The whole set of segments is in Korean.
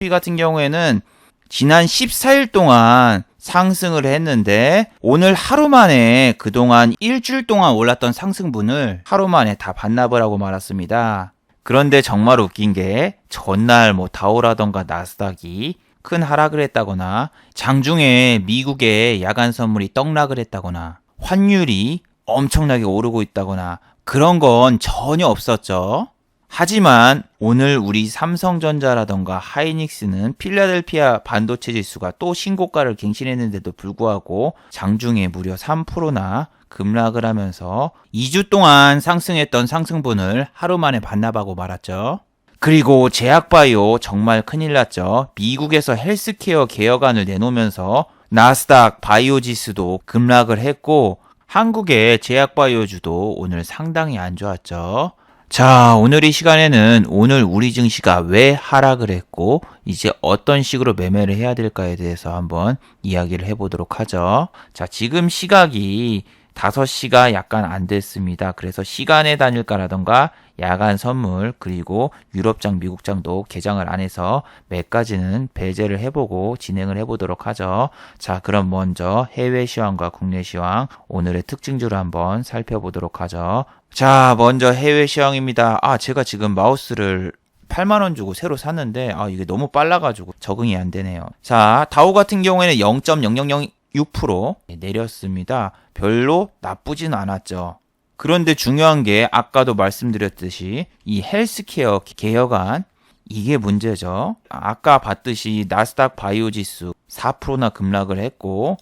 같은 경우에는 지난 14일 동안 상승을 했는데 오늘 하루 만에 그동안 일주일 동안 올랐던 상승분을 하루 만에 다 반납을 하고 말았습니다. 그런데 정말 웃긴 게 전날 다우라던가 나스닥이 큰 하락을 했다거나 장중에 미국의 야간 선물이 떡락을 했다거나 환율이 엄청나게 오르고 있다거나 그런 건 전혀 없었죠. 하지만 오늘 우리 삼성전자라던가 하이닉스는 필라델피아 반도체 지수가 또 신고가를 갱신했는데도 불구하고 장중에 무려 3%나 급락을 하면서 2주 동안 상승했던 상승분을 하루 만에 반납하고 말았죠. 그리고 제약바이오 정말 큰일 났죠. 미국에서 헬스케어 개혁안을 내놓으면서 나스닥 바이오 지수도 급락을 했고 한국의 제약바이오주도 오늘 상당히 안 좋았죠. 자, 오늘 이 시간에는 오늘 우리 증시가 왜 하락을 했고 이제 어떤 식으로 매매를 해야 될까에 대해서 한번 이야기를 해보도록 하죠. 자, 지금 시각이 5시가 약간 안 됐습니다. 그래서 시간에 다닐까라던가 야간 선물 그리고 유럽장 미국장도 개장을 안 해서 몇 가지는 배제를 해보고 진행을 해보도록 하죠. 자, 그럼 먼저 해외 시황과 국내 시황 오늘의 특징주를 한번 살펴보도록 하죠. 자, 먼저 해외 시황입니다. 제가 지금 마우스를 8만원 주고 새로 샀는데 이게 너무 빨라가지고 적응이 안 되네요. 자, 다우 같은 경우에는 0.0006% 내렸습니다. 별로 나쁘진 않았죠. 그런데 중요한 게 아까도 말씀드렸듯이 이 헬스케어 개혁안 이게 문제죠. 아까 봤듯이 나스닥 바이오 지수 4%나 급락을 했고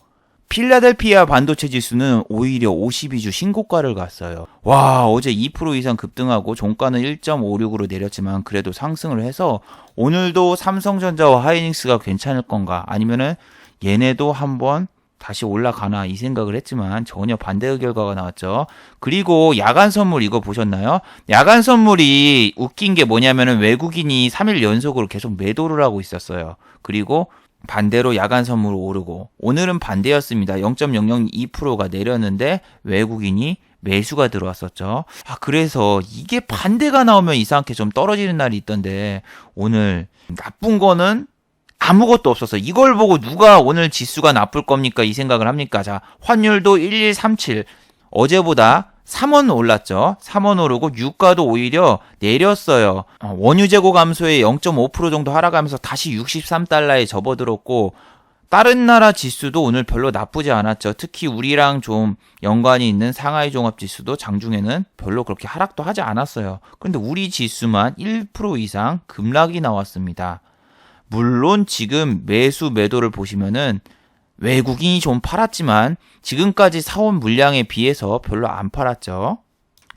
필라델피아 반도체 지수는 오히려 52주 신고가를 갔어요. 와, 어제 2% 이상 급등하고 종가는 1.56으로 내렸지만 그래도 상승을 해서 오늘도 삼성전자와 하이닉스가 괜찮을 건가 아니면은 얘네도 한번 다시 올라가나 이 생각을 했지만 전혀 반대의 결과가 나왔죠. 그리고 야간 선물 이거 보셨나요? 야간 선물이 웃긴 게 뭐냐면은 외국인이 3일 연속으로 계속 매도를 하고 있었어요. 그리고 반대로 야간 선물 오르고 오늘은 반대였습니다. 0.002%가 내렸는데 외국인이 매수가 들어왔었죠. 그래서 이게 반대가 나오면 이상하게 좀 떨어지는 날이 있던데 오늘 나쁜 거는 아무것도 없었어. 이걸 보고 누가 오늘 지수가 나쁠 겁니까? 이 생각을 합니까? 자, 환율도 1137. 어제보다 3원 올랐죠. 3원 오르고 유가도 오히려 내렸어요. 원유 재고 감소에 0.5% 정도 하락하면서 다시 63달러에 접어들었고 다른 나라 지수도 오늘 별로 나쁘지 않았죠. 특히 우리랑 좀 연관이 있는 상하이 종합지수도 장중에는 별로 그렇게 하락도 하지 않았어요. 그런데 우리 지수만 1% 이상 급락이 나왔습니다. 물론 지금 매수 매도를 보시면은 외국인이 좀 팔았지만 지금까지 사온 물량에 비해서 별로 안 팔았죠.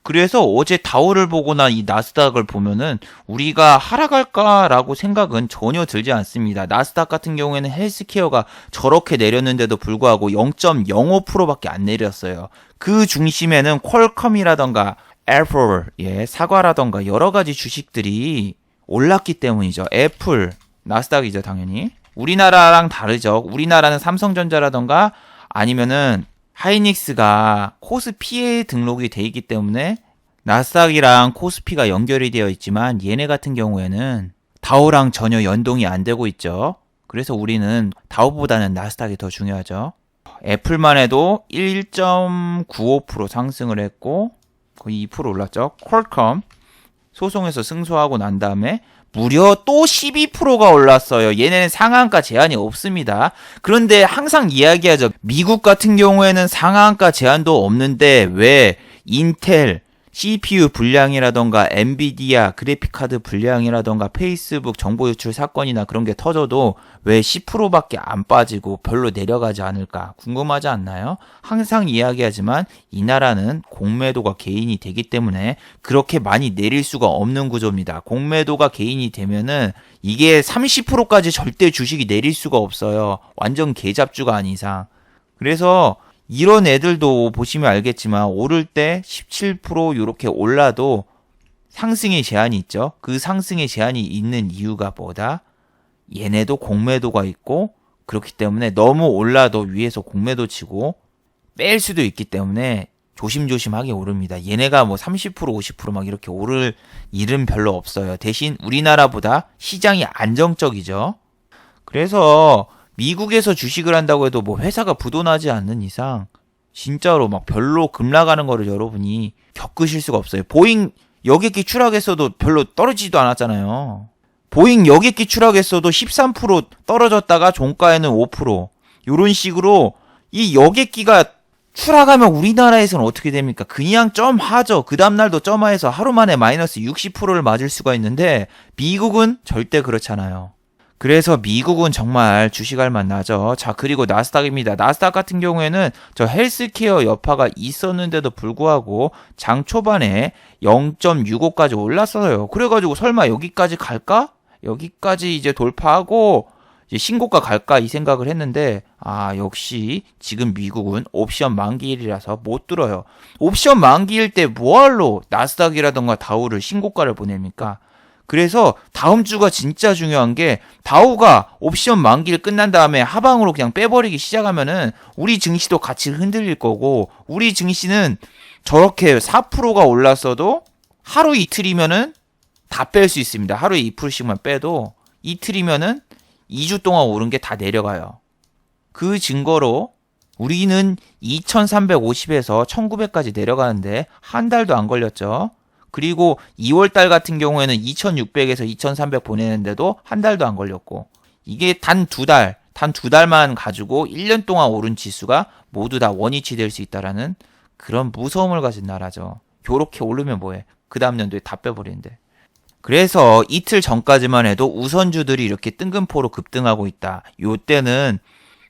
그래서 어제 다우를 보거나 이 나스닥을 보면은 우리가 하락할까라고 생각은 전혀 들지 않습니다. 나스닥 같은 경우에는 헬스케어가 저렇게 내렸는데도 불구하고 0.05%밖에 안 내렸어요. 그 중심에는 퀄컴이라던가 애플, 사과라던가 여러 가지 주식들이 올랐기 때문이죠. 애플, 나스닥이죠, 당연히. 우리나라랑 다르죠. 우리나라는 삼성전자라던가 아니면은 하이닉스가 코스피에 등록이 돼 있기 때문에 나스닥이랑 코스피가 연결이 되어 있지만 얘네 같은 경우에는 다우랑 전혀 연동이 안 되고 있죠. 그래서 우리는 다우보다는 나스닥이 더 중요하죠. 애플만 해도 1.95% 상승을 했고 거의 2% 올랐죠. 퀄컴 소송에서 승소하고 난 다음에 무려 또 12%가 올랐어요. 얘네는 상한가 제한이 없습니다. 그런데 항상 이야기하죠. 미국 같은 경우에는 상한가 제한도 없는데 왜 인텔, CPU 불량이라던가 엔비디아 그래픽카드 불량이라던가 페이스북 정보 유출 사건이나 그런 게 터져도 왜 10%밖에 안 빠지고 별로 내려가지 않을까 궁금하지 않나요? 항상 이야기하지만 이 나라는 공매도가 개인이 되기 때문에 그렇게 많이 내릴 수가 없는 구조입니다. 공매도가 개인이 되면은 이게 30%까지 절대 주식이 내릴 수가 없어요. 완전 개잡주가 아닌 이상. 그래서 이런 애들도 보시면 알겠지만 오를 때 17% 이렇게 올라도 상승의 제한이 있죠. 그 상승의 제한이 있는 이유가 뭐다? 얘네도 공매도가 있고 그렇기 때문에 너무 올라도 위에서 공매도 치고 뺄 수도 있기 때문에 조심조심하게 오릅니다. 얘네가 뭐 30% 50% 이렇게 오를 일은 별로 없어요. 대신 우리나라보다 시장이 안정적이죠. 그래서 미국에서 주식을 한다고 해도 뭐 회사가 부도나지 않는 이상 진짜로 별로 급락하는 거를 여러분이 겪으실 수가 없어요. 보잉 여객기 추락했어도 별로 떨어지지도 않았잖아요. 보잉 여객기 추락했어도 13% 떨어졌다가 종가에는 5%. 이런 식으로 이 여객기가 추락하면 우리나라에서는 어떻게 됩니까? 그냥 점하죠. 그 다음날도 점하해서 하루 만에 마이너스 60%를 맞을 수가 있는데 미국은 절대 그렇잖아요. 그래서 미국은 정말 주식할 맛 나죠. 자, 그리고 나스닥입니다. 나스닥 같은 경우에는 저 헬스케어 여파가 있었는데도 불구하고 장 초반에 0.65까지 올랐어요. 그래가지고 설마 여기까지 갈까? 여기까지 이제 돌파하고 이제 신고가 갈까 이 생각을 했는데 역시 지금 미국은 옵션 만기일이라서 못 들어요. 옵션 만기일 때 뭐할로 나스닥이라던가 다우를 신고가를 보냅니까? 그래서 다음 주가 진짜 중요한 게 다우가 옵션 만기일 끝난 다음에 하방으로 그냥 빼버리기 시작하면은 우리 증시도 같이 흔들릴 거고 우리 증시는 저렇게 4%가 올랐어도 하루 이틀이면은 다 뺄 수 있습니다. 하루에 2%씩만 빼도 이틀이면은 2주 동안 오른 게 다 내려가요. 그 증거로 우리는 2350에서 1900까지 내려가는데 한 달도 안 걸렸죠. 그리고 2월달 같은 경우에는 2600에서 2300 보내는데도 한 달도 안 걸렸고 이게 단 두 달만 가지고 1년 동안 오른 지수가 모두 다 원위치 될 수 있다라는 그런 무서움을 가진 나라죠. 요렇게 오르면 뭐해? 그 다음 연도에 다 빼버리는데. 그래서 이틀 전까지만 해도 우선주들이 이렇게 뜬금포로 급등하고 있다. 요때는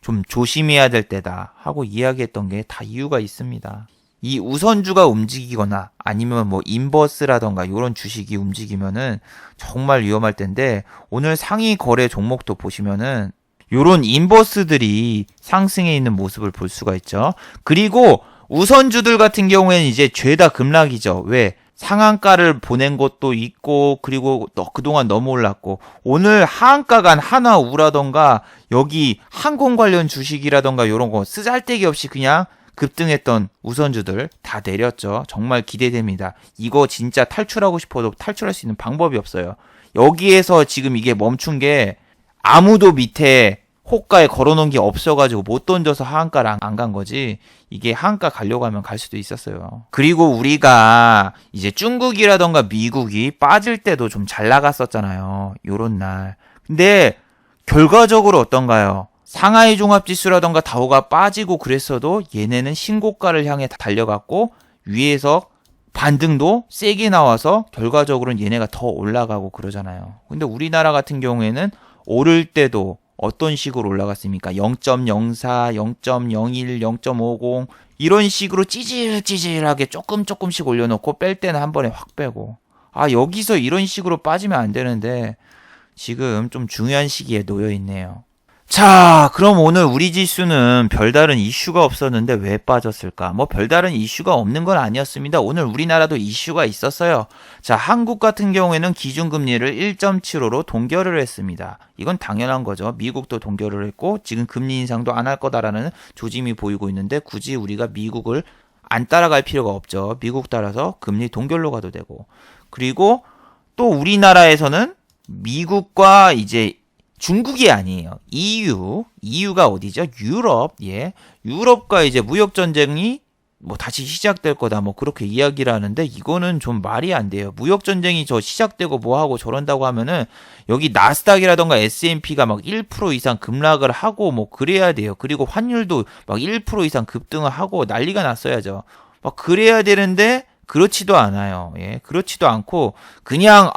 좀 조심해야 될 때다 하고 이야기했던 게 다 이유가 있습니다. 이 우선주가 움직이거나 아니면 뭐 인버스라던가 이런 주식이 움직이면은 정말 위험할 텐데 오늘 상위 거래 종목도 보시면은 요런 인버스들이 상승해 있는 모습을 볼 수가 있죠. 그리고 우선주들 같은 경우에는 이제 죄다 급락이죠. 왜? 상한가를 보낸 것도 있고 그리고 그동안 너무 올랐고 오늘 하한가 간 하나우라던가 여기 항공 관련 주식이라던가 이런 거 쓰잘데기 없이 그냥 급등했던 우선주들 다 내렸죠. 정말 기대됩니다. 이거 진짜 탈출하고 싶어도 탈출할 수 있는 방법이 없어요. 여기에서 지금 이게 멈춘 게 아무도 밑에 호가에 걸어놓은 게 없어가지고 못 던져서 하한가를 안 간 거지. 이게 하한가 가려고 하면 갈 수도 있었어요. 그리고 우리가 이제 중국이라던가 미국이 빠질 때도 좀 잘 나갔었잖아요. 요런 날. 근데 결과적으로 어떤가요? 상하이 종합지수라던가 다우가 빠지고 그랬어도 얘네는 신고가를 향해 달려갔고 위에서 반등도 세게 나와서 결과적으로는 얘네가 더 올라가고 그러잖아요. 근데 우리나라 같은 경우에는 오를 때도 어떤 식으로 올라갔습니까? 0.04, 0.01, 0.50 이런 식으로 찌질찌질하게 조금씩 올려놓고 뺄 때는 한 번에 확 빼고 여기서 이런 식으로 빠지면 안 되는데 지금 좀 중요한 시기에 놓여 있네요. 자, 그럼 오늘 우리 지수는 별다른 이슈가 없었는데 왜 빠졌을까? 뭐 별다른 이슈가 없는 건 아니었습니다. 오늘 우리나라도 이슈가 있었어요. 자, 한국 같은 경우에는 기준금리를 1.75로 동결을 했습니다. 이건 당연한 거죠. 미국도 동결을 했고 지금 금리 인상도 안 할 거다라는 조짐이 보이고 있는데 굳이 우리가 미국을 안 따라갈 필요가 없죠. 미국 따라서 금리 동결로 가도 되고. 그리고 또 우리나라에서는 미국과 이제 중국이 아니에요. EU가 어디죠? 유럽. 예. 유럽과 이제 무역 전쟁이 뭐 다시 시작될 거다. 뭐 그렇게 이야기를 하는데 이거는 좀 말이 안 돼요. 무역 전쟁이 시작되고 뭐 하고 저런다고 하면은 여기 나스닥이라던가 S&P가 막 1% 이상 급락을 하고 뭐 그래야 돼요. 그리고 환율도 막 1% 이상 급등을 하고 난리가 났어야죠. 막 그래야 되는데 그렇지도 않아요. 예, 그렇지도 않고 그냥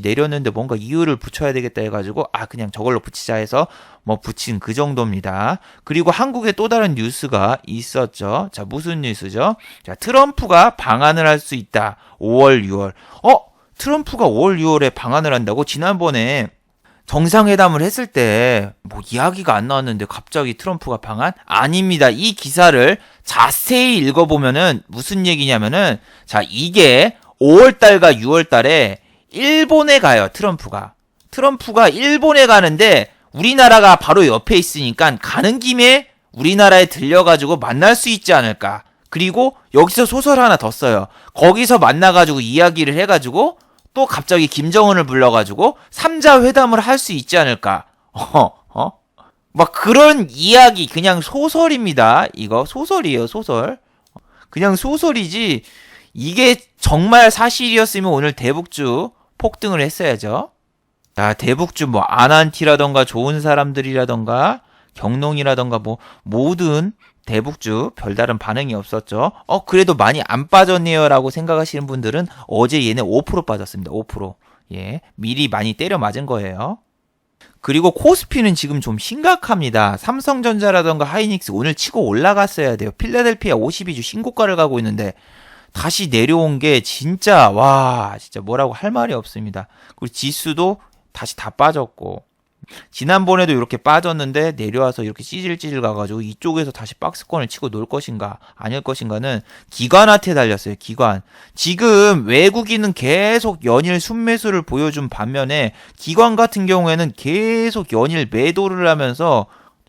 내렸는데 뭔가 이유를 붙여야 되겠다 해가지고 그냥 저걸로 붙이자 해서 뭐 붙인 그 정도입니다. 그리고 한국에 또 다른 뉴스가 있었죠. 자, 무슨 뉴스죠? 자, 트럼프가 방한을 할 수 있다. 5월, 6월. 트럼프가 5월, 6월에 방한을 한다고? 지난번에 정상회담을 했을 때 뭐 이야기가 안 나왔는데 갑자기 트럼프가 방한? 아닙니다. 이 기사를 자세히 읽어보면은 무슨 얘기냐면은 자, 이게 5월달과 6월달에 일본에 가요. 트럼프가 일본에 가는데 우리나라가 바로 옆에 있으니까 가는 김에 우리나라에 들려가지고 만날 수 있지 않을까. 그리고 여기서 소설 하나 더 써요. 거기서 만나가지고 이야기를 해가지고 또 갑자기 김정은을 불러가지고 3자 회담을 할 수 있지 않을까. 막 그런 이야기, 그냥 소설입니다. 이거 소설이에요, 소설. 그냥 소설이지 이게 정말 사실이었으면 오늘 대북주 폭등을 했어야죠. 대북주 뭐 아난티라던가 좋은 사람들이라던가 경농이라던가 뭐 모든 대북주 별다른 반응이 없었죠. 그래도 많이 안 빠졌네요 라고 생각하시는 분들은 어제 얘네 5% 빠졌습니다. 5%. 예, 미리 많이 때려 맞은 거예요. 그리고 코스피는 지금 좀 심각합니다. 삼성전자라던가 하이닉스 오늘 치고 올라갔어야 돼요. 필라델피아 52주 신고가를 가고 있는데 다시 내려온 게 진짜 진짜 뭐라고 할 말이 없습니다. 그리고 지수도 다시 다 빠졌고 지난번에도 이렇게 빠졌는데 내려와서 이렇게 찌질찌질 가가지고 이쪽에서 다시 박스권을 치고 놀 것인가 아닐 것인가는 기관한테 달렸어요. 기관. 지금 외국인은 계속 연일 순매수를 보여준 반면에 기관 같은 경우에는 계속 연일 매도를 하면서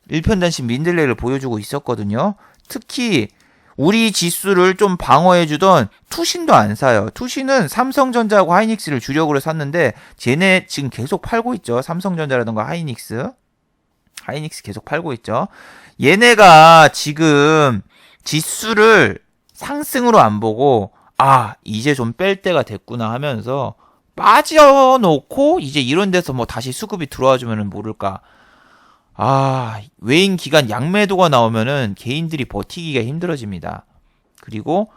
일편단심 민들레를 보여주고 있었거든요. 특히 우리 지수를 좀 방어해주던 투신도 안 사요. 투신은 삼성전자하고 하이닉스를 주력으로 샀는데 쟤네 지금 계속 팔고 있죠. 삼성전자라던가 하이닉스 계속 팔고 있죠. 얘네가 지금 지수를 상승으로 안 보고 이제 좀 뺄 때가 됐구나 하면서 빠져놓고 이제 이런 데서 뭐 다시 수급이 들어와주면 모를까. 외인 기관 양매도가 나오면은 개인들이 버티기가 힘들어집니다. 그리고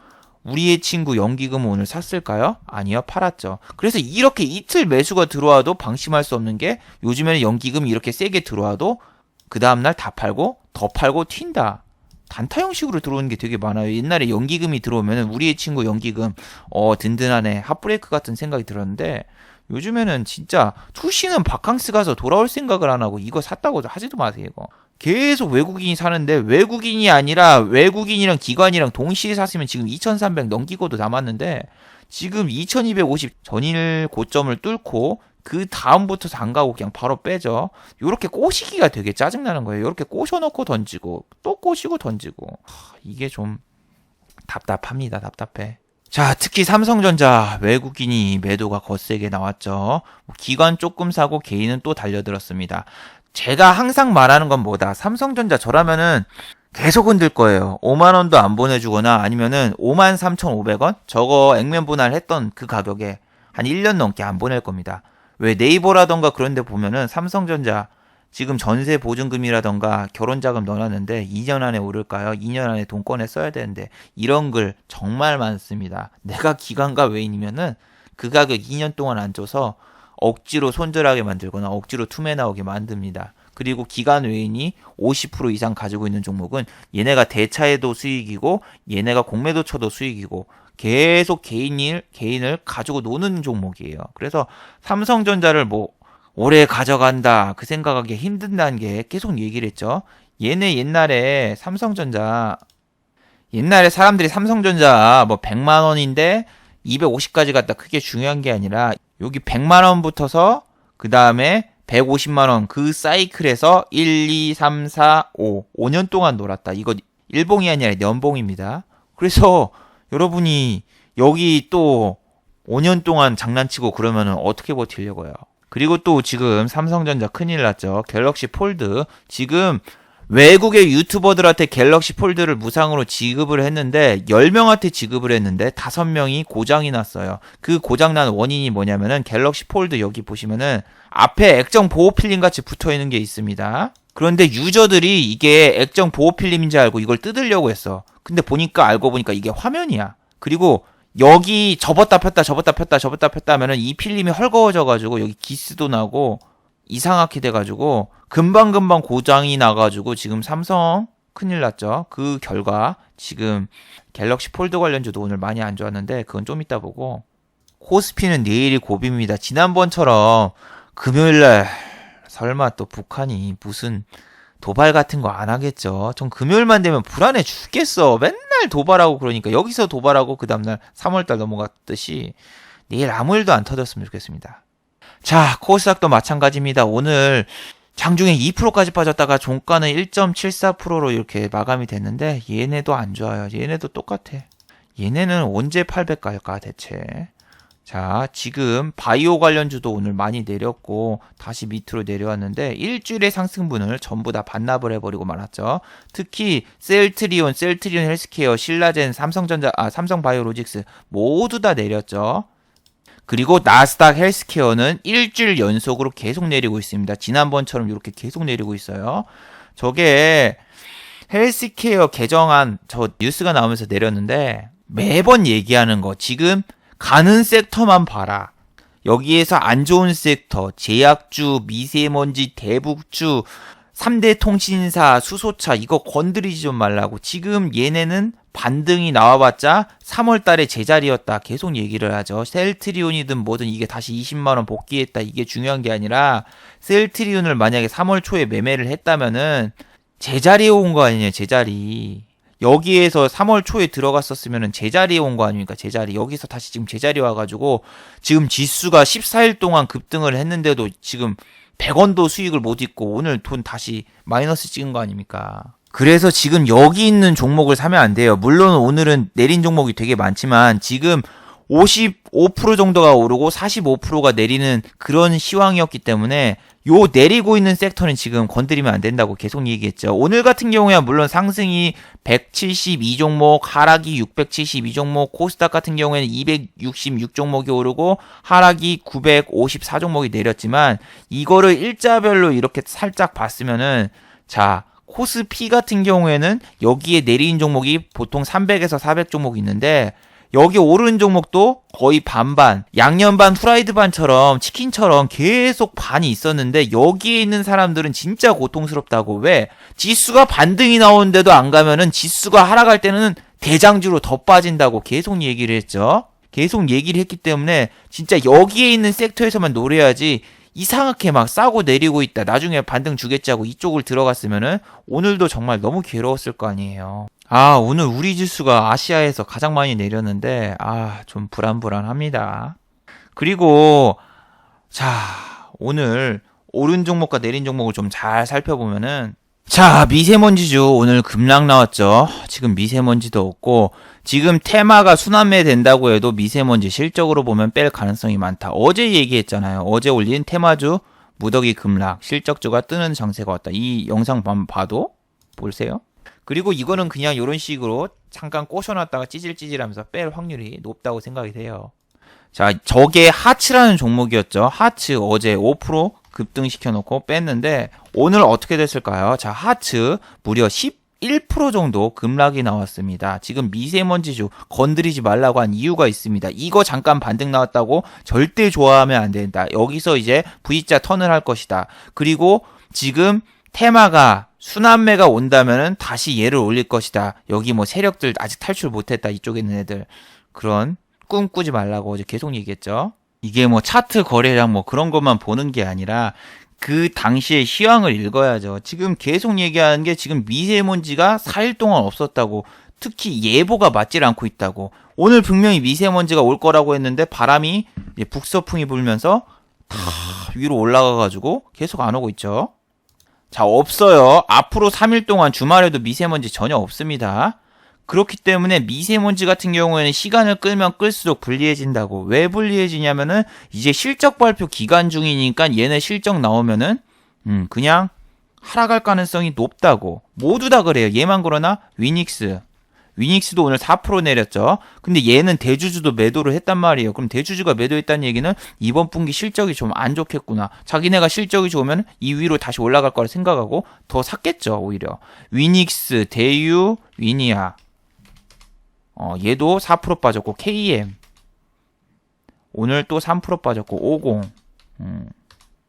우리의 친구 연기금은 오늘 샀을까요? 아니요, 팔았죠. 그래서 이렇게 이틀 매수가 들어와도 방심할 수 없는 게 요즘에는 연기금이 이렇게 세게 들어와도 그 다음날 다 팔고 더 팔고 튄다. 단타 형식으로 들어오는 게 되게 많아요. 옛날에 연기금이 들어오면은 우리의 친구 연기금 든든하네, 핫브레이크 같은 생각이 들었는데 요즘에는 진짜 투시는 바캉스 가서 돌아올 생각을 안 하고 이거 샀다고 하지도 마세요. 이거 계속 외국인이 사는데 외국인이 아니라 외국인이랑 기관이랑 동시에 샀으면 지금 2300 넘기고도 남았는데 지금 2250 전일 고점을 뚫고 그 다음부터 안 가고 그냥 바로 빼죠. 요렇게 꼬시기가 되게 짜증나는 거예요. 요렇게 꼬셔놓고 던지고 또 꼬시고 던지고 이게 좀 답답합니다. 답답해. 자, 특히 삼성전자 외국인이 매도가 거세게 나왔죠. 기관 조금 사고 개인은 또 달려들었습니다. 제가 항상 말하는 건 뭐다. 삼성전자 저라면은 계속 흔들 거예요. 5만원도 안 보내주거나 아니면은 53,500원? 저거 액면 분할했던 그 가격에 한 1년 넘게 안 보낼 겁니다. 왜 네이버라던가 그런 데 보면은 삼성전자 지금 전세 보증금이라던가 결혼자금 넣어놨는데 2년 안에 오를까요? 2년 안에 돈 꺼내 써야 되는데 이런 글 정말 많습니다. 내가 기관가 외인이면은 그 가격 2년 동안 안 줘서 억지로 손절하게 만들거나 억지로 투매 나오게 만듭니다. 그리고 기관 외인이 50% 이상 가지고 있는 종목은 얘네가 대차에도 수익이고 얘네가 공매도 쳐도 수익이고 계속 개인을 가지고 노는 종목이에요. 그래서 삼성전자를 뭐 오래 가져간다 그 생각하기 힘든다는 게 계속 얘기를 했죠. 얘네 옛날에 사람들이 삼성전자 뭐 100만 원인데 250까지 갔다 크게 중요한 게 아니라 여기 100만 원부터서 그 다음에 150만 원 그 사이클에서 1, 2, 3, 4, 5년 동안 놀았다. 이거 일봉이 아니라 연봉입니다. 그래서 여러분이 여기 또 5년 동안 장난치고 그러면은 어떻게 버티려고요? 그리고 또 지금 삼성전자 큰일 났죠. 갤럭시 폴드. 지금 외국의 유튜버들한테 갤럭시 폴드를 무상으로 지급을 했는데 10명한테 지급을 했는데 5명이 고장이 났어요. 그 고장난 원인이 뭐냐면은 갤럭시 폴드 여기 보시면은 앞에 액정 보호 필름 같이 붙어 있는 게 있습니다. 그런데 유저들이 이게 액정 보호 필름인지 알고 이걸 뜯으려고 했어. 근데 알고 보니까 이게 화면이야. 그리고 여기 접었다 폈다 하면은 이 필름이 헐거워져가지고 여기 기스도 나고 이상하게 돼가지고 금방금방 고장이 나가지고 지금 삼성 큰일 났죠. 그 결과 지금 갤럭시 폴드 관련주도 오늘 많이 안 좋았는데 그건 좀 이따 보고 코스피는 내일이 고비입니다. 지난번처럼 금요일날 설마 또 북한이 무슨 도발 같은 거 안 하겠죠. 전 금요일만 되면 불안해 죽겠어. 맨날 도발하고 그러니까 여기서 도발하고 그 다음날 3월달 넘어갔듯이 내일 아무 일도 안 터졌으면 좋겠습니다. 자, 코스닥도 마찬가지입니다. 오늘 장중에 2%까지 빠졌다가 종가는 1.74%로 이렇게 마감이 됐는데 얘네도 안 좋아요. 얘네도 똑같아. 얘네는 언제 800 갈까 대체. 자, 지금 바이오 관련주도 오늘 많이 내렸고 다시 밑으로 내려왔는데 일주일의 상승분을 전부 다 반납을 해버리고 말았죠. 특히 셀트리온 헬스케어, 신라젠, 삼성바이오로직스 모두 다 내렸죠. 그리고 나스닥 헬스케어는 일주일 연속으로 계속 내리고 있습니다. 지난번처럼 이렇게 계속 내리고 있어요. 저게 헬스케어 개정안 저 뉴스가 나오면서 내렸는데 매번 얘기하는 거 지금 가는 섹터만 봐라. 여기에서 안 좋은 섹터, 제약주, 미세먼지, 대북주, 3대 통신사, 수소차 이거 건드리지 좀 말라고. 지금 얘네는 반등이 나와봤자 3월 달에 제자리였다. 계속 얘기를 하죠. 셀트리온이든 뭐든 이게 다시 20만원 복귀했다. 이게 중요한 게 아니라 셀트리온을 만약에 3월 초에 매매를 했다면은 제자리에 온 거 아니냐, 제자리. 여기에서 3월 초에 들어갔었으면 제자리에 온 거 아닙니까? 제자리. 여기서 다시 지금 제자리 와가지고 지금 지수가 14일 동안 급등을 했는데도 지금 100원도 수익을 못 입고 오늘 돈 다시 마이너스 찍은 거 아닙니까? 그래서 지금 여기 있는 종목을 사면 안 돼요. 물론 오늘은 내린 종목이 되게 많지만 지금 55% 정도가 오르고 45%가 내리는 그런 시황이었기 때문에 요 내리고 있는 섹터는 지금 건드리면 안 된다고 계속 얘기했죠. 오늘 같은 경우야 물론 상승이 172종목, 하락이 672종목, 코스닥 같은 경우에는 266종목이 오르고 하락이 954종목이 내렸지만 이거를 일자별로 이렇게 살짝 봤으면은 자, 코스피 같은 경우에는 여기에 내린 종목이 보통 300에서 400종목 있는데 여기 오른 종목도 거의 반반, 양념 반, 후라이드 반처럼 치킨처럼 계속 반이 있었는데 여기에 있는 사람들은 진짜 고통스럽다고. 왜? 지수가 반등이 나오는데도 안 가면은 지수가 하락할 때는 대장주로 더 빠진다고 계속 얘기를 했죠. 계속 얘기를 했기 때문에 진짜 여기에 있는 섹터에서만 노려야지 이상하게 막 싸고 내리고 있다. 나중에 반등 주겠지 하고 이쪽을 들어갔으면은 오늘도 정말 너무 괴로웠을 거 아니에요. 아, 오늘 우리 지수가 아시아에서 가장 많이 내렸는데, 좀 불안합니다. 그리고, 자, 오늘 오른 종목과 내린 종목을 좀 잘 살펴보면은, 자, 미세먼지주 오늘 급락 나왔죠. 지금 미세먼지도 없고, 지금 테마가 순환매 된다고 해도 미세먼지 실적으로 보면 뺄 가능성이 많다. 어제 얘기했잖아요. 어제 올린 테마주 무더기 급락, 실적주가 뜨는 장세가 왔다. 이 영상 봐도 보세요. 그리고 이거는 그냥 이런 식으로 잠깐 꼬셔놨다가 찌질찌질하면서 뺄 확률이 높다고 생각이 돼요. 자, 저게 하츠라는 종목이었죠. 하츠 어제 5% 급등시켜놓고 뺐는데 오늘 어떻게 됐을까요? 자, 하츠 무려 11% 정도 급락이 나왔습니다. 지금 미세먼지주 건드리지 말라고 한 이유가 있습니다. 이거 잠깐 반등 나왔다고 절대 좋아하면 안 된다. 여기서 이제 V자 턴을 할 것이다. 그리고 지금 테마가 순환매가 온다면은 다시 얘를 올릴 것이다. 여기 뭐 세력들 아직 탈출 못했다. 이쪽에 있는 애들. 그런 꿈 꾸지 말라고 어제 계속 얘기했죠. 이게 뭐 차트 거래량 뭐 그런 것만 보는 게 아니라 그 당시의 시황을 읽어야죠. 지금 계속 얘기하는 게 지금 미세먼지가 4일 동안 없었다고. 특히 예보가 맞질 않고 있다고. 오늘 분명히 미세먼지가 올 거라고 했는데 바람이 북서풍이 불면서 다 위로 올라가가지고 계속 안 오고 있죠. 자, 없어요. 앞으로 3일 동안 주말에도 미세먼지 전혀 없습니다. 그렇기 때문에 미세먼지 같은 경우에는 시간을 끌면 끌수록 불리해진다고. 왜 불리해지냐면은 이제 실적 발표 기간 중이니까 얘네 실적 나오면은 그냥 하락할 가능성이 높다고. 모두 다 그래요. 얘만 그러나 위닉스도 오늘 4% 내렸죠. 근데 얘는 대주주도 매도를 했단 말이에요. 그럼 대주주가 매도했다는 얘기는 이번 분기 실적이 좀 안 좋겠구나. 자기네가 실적이 좋으면 이 위로 다시 올라갈 거라 생각하고 더 샀겠죠. 오히려. 위닉스, 대유, 위니아. 얘도 4% 빠졌고 KM. 오늘 또 3% 빠졌고 50.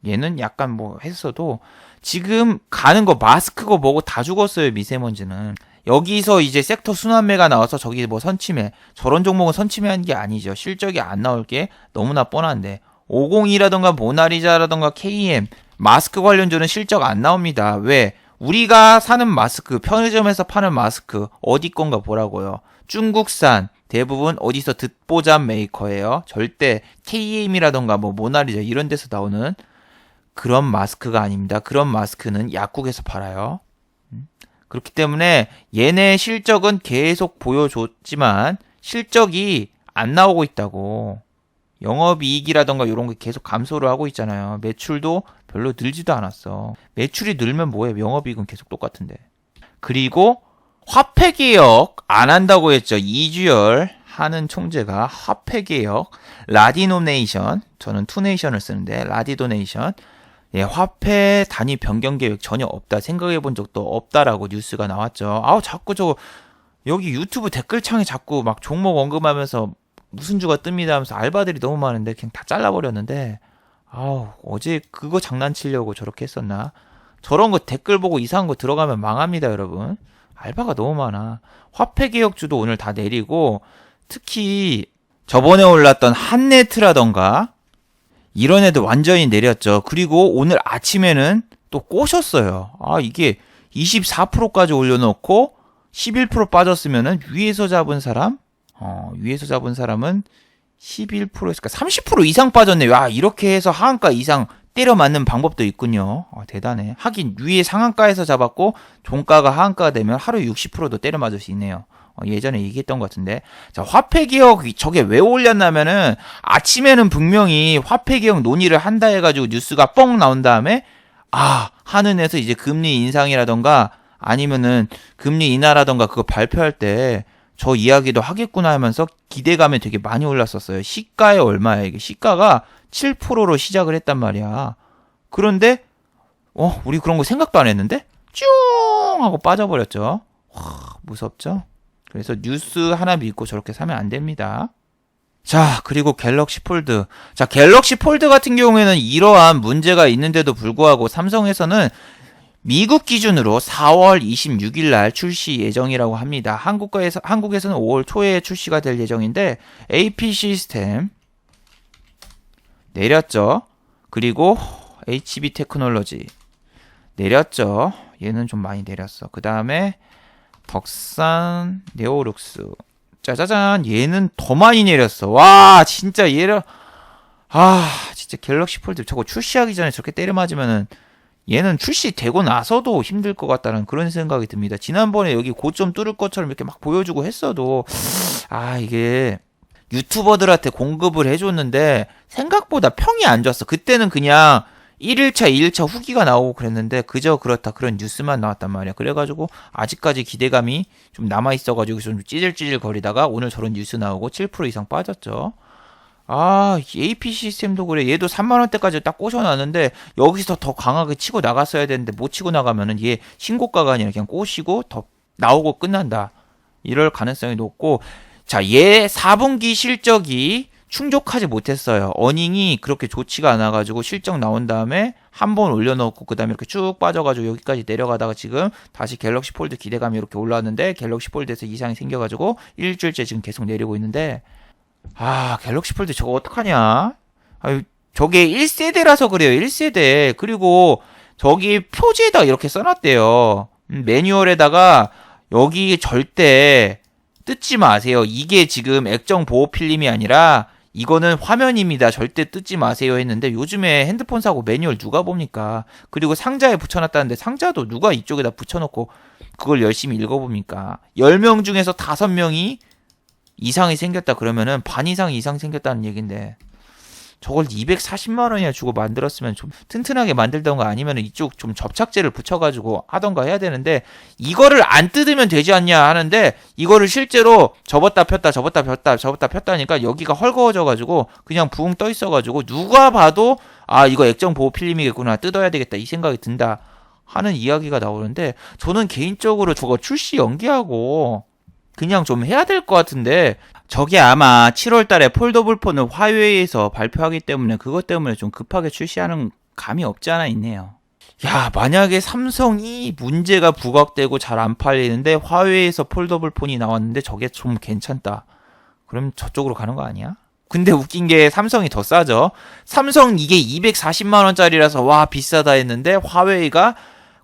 얘는 약간 뭐 했어도 지금 가는 거 마스크고 뭐고 다 죽었어요. 미세먼지는. 여기서 이제 섹터 순환매가 나와서 저기 뭐 선침해. 저런 종목은 선침해한 게 아니죠. 실적이 안 나올 게 너무나 뻔한데. 50이라던가 모나리자라던가 KM 마스크 관련주는 실적 안 나옵니다. 왜? 우리가 사는 마스크, 편의점에서 파는 마스크 어디 건가 보라고요. 중국산 대부분 어디서 듣보잡 메이커예요. 절대 KM이라던가 뭐 모나리자 이런 데서 나오는 그런 마스크가 아닙니다. 그런 마스크는 약국에서 팔아요. 그렇기 때문에 얘네 실적은 계속 보여줬지만 실적이 안 나오고 있다고. 영업이익이라던가 이런 거 계속 감소를 하고 있잖아요. 매출도 별로 늘지도 않았어. 매출이 늘면 뭐해? 영업이익은 계속 똑같은데. 그리고 화폐개혁 안 한다고 했죠. 이주열 하는 총재가 화폐개혁, 라디노네이션, 저는 투네이션을 쓰는데 라디도네이션, 예, 화폐 단위 변경 계획 전혀 없다. 생각해 본 적도 없다라고 뉴스가 나왔죠. 아우, 자꾸 여기 유튜브 댓글창에 자꾸 막 종목 언급하면서 무슨 주가 뜹니다 하면서 알바들이 너무 많은데 그냥 다 잘라버렸는데, 아우, 어제 그거 장난치려고 저렇게 했었나? 저런 거 댓글 보고 이상한 거 들어가면 망합니다, 여러분. 알바가 너무 많아. 화폐개혁주도 오늘 다 내리고, 특히 저번에 올랐던 한네트라던가 이런 애들 완전히 내렸죠. 그리고 오늘 아침에는 또 꼬셨어요. 아, 이게 24%까지 올려놓고 11% 빠졌으면은 위에서 잡은 사람은 11%였을까? 30% 이상 빠졌네요. 아, 이렇게 해서 하한가 이상 때려 맞는 방법도 있군요. 대단해. 하긴 위에 상한가에서 잡았고 종가가 하한가가 되면 하루에 60%도 때려 맞을 수 있네요. 예전에 얘기했던 것 같은데. 자, 화폐개혁 저게 왜 올렸냐면은 아침에는 분명히 화폐개혁 논의를 한다 해가지고 뉴스가 뻥 나온 다음에 한은에서 이제 금리 인상이라던가 아니면은 금리 인하라던가 그거 발표할 때 저 이야기도 하겠구나 하면서 기대감이 되게 많이 올랐었어요. 시가에 얼마야 이게. 시가가 7%로 시작을 했단 말이야. 그런데 우리 그런 거 생각도 안 했는데 쭉 하고 빠져버렸죠. 무섭죠? 그래서 뉴스 하나 믿고 저렇게 사면 안 됩니다. 자, 그리고 갤럭시 폴드. 자, 갤럭시 폴드 같은 경우에는 이러한 문제가 있는데도 불구하고 삼성에서는 미국 기준으로 4월 26일 날 출시 예정이라고 합니다. 한국에서는 5월 초에 출시가 될 예정인데 AP 시스템 내렸죠. 그리고 HB 테크놀로지 내렸죠. 얘는 좀 많이 내렸어. 그 다음에 덕산 네오룩스 짜자잔, 얘는 더 많이 내렸어. 와, 진짜 얘를 진짜 갤럭시 폴드 저거 출시하기 전에 저렇게 때려 맞으면은 얘는 출시되고 나서도 힘들 것 같다는 그런 생각이 듭니다. 지난번에 여기 고점 뚫을 것처럼 이렇게 막 보여주고 했어도 이게 유튜버들한테 공급을 해줬는데 생각보다 평이 안 좋았어. 그때는 그냥 1일차, 2일차 후기가 나오고 그랬는데 그저 그렇다 그런 뉴스만 나왔단 말이야. 그래가지고 아직까지 기대감이 좀 남아있어가지고 좀 찌질찌질 거리다가 오늘 저런 뉴스 나오고 7% 이상 빠졌죠. AP 시스템도 그래. 얘도 3만원대까지 딱 꼬셔놨는데 여기서 더 강하게 치고 나갔어야 되는데 못 치고 나가면은 얘 신고가가 아니라 그냥 꼬시고 더 나오고 끝난다. 이럴 가능성이 높고, 자, 얘 4분기 실적이 충족하지 못했어요. 어닝이 그렇게 좋지가 않아가지고 실적 나온 다음에 한 번 올려놓고 그 다음에 이렇게 쭉 빠져가지고 여기까지 내려가다가 지금 다시 갤럭시 폴드 기대감이 이렇게 올라왔는데 갤럭시 폴드에서 이상이 생겨가지고 일주일째 지금 계속 내리고 있는데, 갤럭시 폴드 저거 어떡하냐? 저게 1세대라서 그래요. 1세대. 그리고 저기 표지에다가 이렇게 써놨대요. 매뉴얼에다가 여기 절대 뜯지 마세요. 이게 지금 액정 보호 필름이 아니라 이거는 화면입니다. 절대 뜯지 마세요 했는데 요즘에 핸드폰 사고 매뉴얼 누가 봅니까? 그리고 상자에 붙여놨다는데 상자도 누가 이쪽에다 붙여놓고 그걸 열심히 읽어봅니까? 10명 중에서 5명이 이상이 생겼다 그러면은 반 이상 생겼다는 얘긴데 저걸 240만 원이나 주고 만들었으면 좀 튼튼하게 만들던가 아니면 이쪽 좀 접착제를 붙여가지고 하던가 해야 되는데 이거를 안 뜯으면 되지 않냐 하는데 이거를 실제로 접었다 폈다니까 여기가 헐거워져가지고 그냥 부웅 떠 있어가지고 누가 봐도 이거 액정 보호 필름이겠구나, 뜯어야 되겠다 이 생각이 든다 하는 이야기가 나오는데 저는 개인적으로 저거 출시 연기하고 그냥 좀 해야 될 것 같은데 저게 아마 7월 달에 폴더블 폰을 화웨이에서 발표하기 때문에 그것 때문에 좀 급하게 출시하는 감이 없지 않아 있네요. 야, 만약에 삼성이 문제가 부각되고 잘 안 팔리는데 화웨이에서 폴더블 폰이 나왔는데 저게 좀 괜찮다. 그럼 저쪽으로 가는 거 아니야? 근데 웃긴 게 삼성이 더 싸죠. 삼성 이게 240만 원짜리라서 와 비싸다 했는데 화웨이가